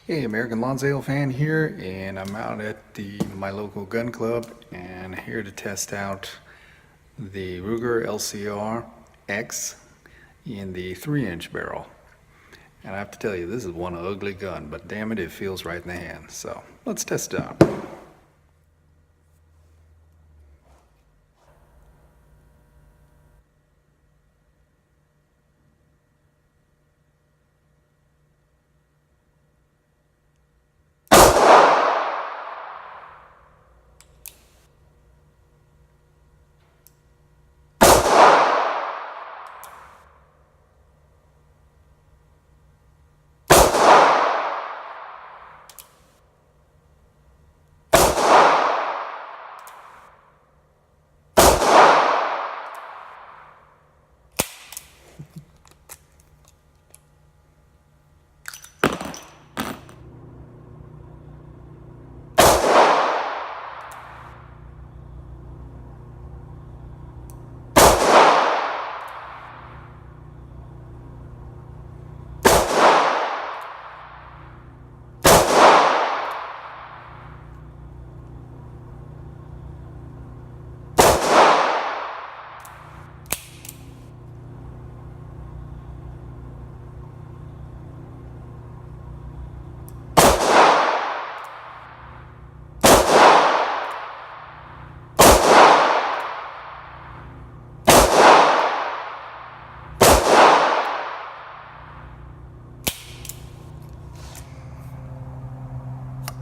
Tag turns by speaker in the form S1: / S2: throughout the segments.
S1: Hey, American Lawn Sale fan here, and I'm out at my local gun club and here to test out the Ruger LCRx in the 3-inch barrel. And I have to tell you, this is one ugly gun, but damn it, it feels right in the hand. So let's test it out.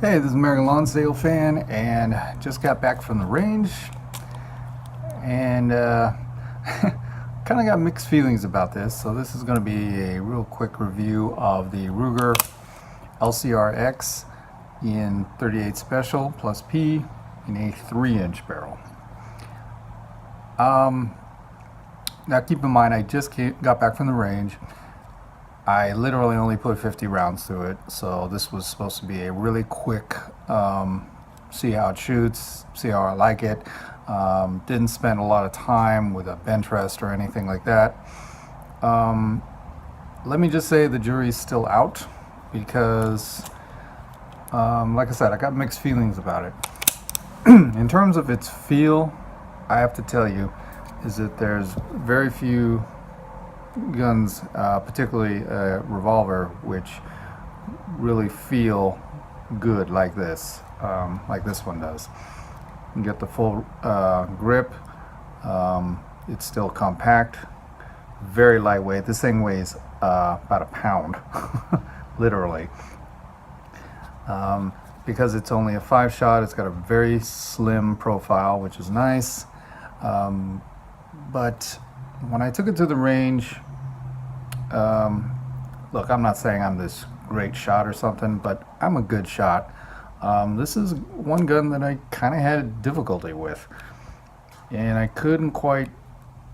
S1: Hey, this is American Lawn Sale fan, and just got back from the range, and kind of got mixed feelings about this. So this is going to be a real quick review of the Ruger LCRx in 38 Special plus P in a 3-inch barrel. Now keep in mind, I just got back from the range. I literally only put 50 rounds through it, so this was supposed to be a really quick see how it shoots, see how I like it. Didn't spend a lot of time with a bench rest or anything like that. Let me just say the jury's still out because, like I said, I got mixed feelings about it. In terms of its feel, I have to tell you, is that there's very few guns, particularly a revolver, which really feel good like this one does. You get the full grip. It's still compact, very lightweight. This thing weighs about a pound, literally. Because it's only a 5-shot, it's got a very slim profile, which is nice. But when I took it to the range, look, I'm not saying I'm this great shot or something, but I'm a good shot. This is one gun that I kind of had difficulty with, and I couldn't quite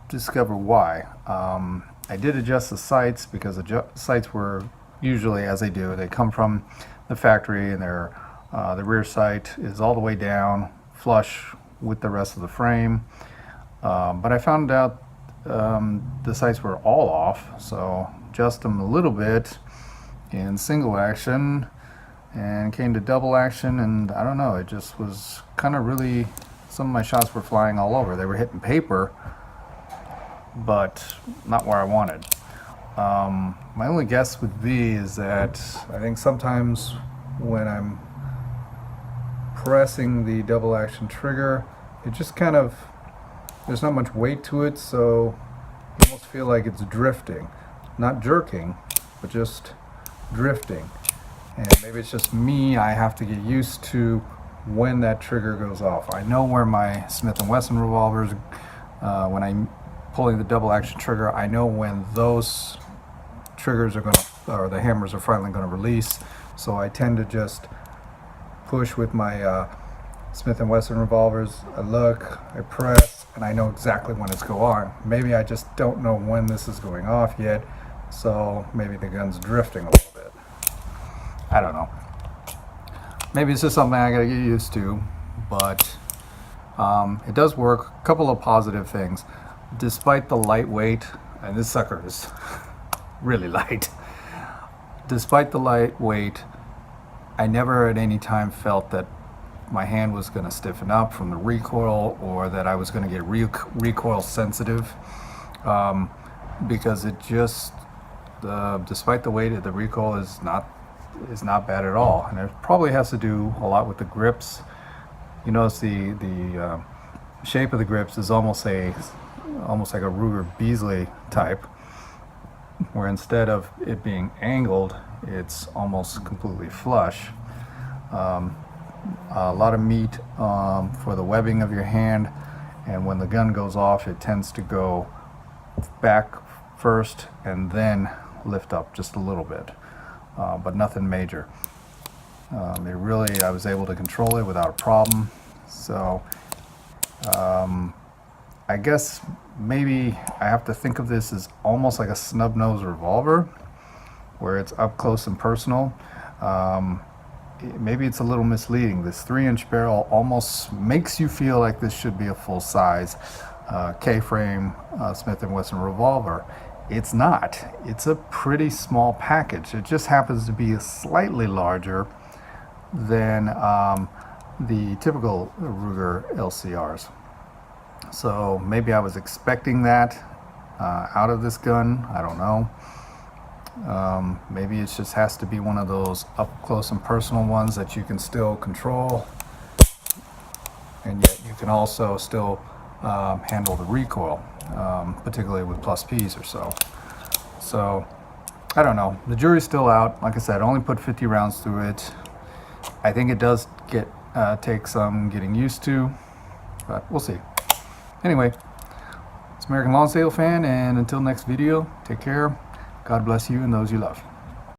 S1: discover why. I did adjust the sights because the sights were usually, as they do, they come from the factory, and they're the rear sight is all the way down, flush with the rest of the frame. But I found out the sights were all off, so adjust them a little bit in single action and came to double action, and I don't know, it just was kind of really, some of my shots were flying all over. They were hitting paper, but not where I wanted. My only guess would be is that I think sometimes when I'm pressing the double action trigger, it just kind of, there's not much weight to it, so you almost feel like it's drifting. Not jerking, but just drifting. And maybe it's just me, I have to get used to when that trigger goes off. I know where my Smith & Wesson revolvers, when I'm pulling the double action trigger, I know when those triggers are going to, or the hammers are finally going to release. So I tend to just push with my Smith & Wesson revolvers. I look, I press, and I know exactly when it's going on. Maybe I just don't know when this is going off yet, so maybe the gun's drifting a little bit. I don't know. Maybe it's just something I gotta get used to, but it does work. A couple of positive things. Despite the lightweight, and this sucker is really light. Despite the lightweight, I never at any time felt that my hand was going to stiffen up from the recoil, or that I was going to get recoil sensitive, because it just, despite the weight, the recoil is not bad at all, and it probably has to do a lot with the grips. You notice the shape of the grips is almost like a Ruger Beasley type, where instead of it being angled, it's almost completely flush. A lot of meat for the webbing of your hand, and when the gun goes off, it tends to go back first and then lift up just a little bit, but nothing major. I was able to control it without a problem. So I guess maybe I have to think of this as almost like a snub-nose revolver, where it's up close and personal. Maybe it's a little misleading. This 3-inch barrel almost makes you feel like this should be a full-size K-frame Smith & Wesson revolver. It's not. It's a pretty small package. It just happens to be slightly larger than the typical Ruger LCRs. So maybe I was expecting that out of this gun. I don't know. Maybe it just has to be one of those up close and personal ones that you can still control, and yet you can also still handle the recoil, particularly with plus Ps or so. So I don't know. The jury's still out. Like I said, I only put 50 rounds through it. I think it does take some getting used to, but we'll see. Anyway, it's American Lawn Sale Fan, and until next video, take care. God bless you and those you love.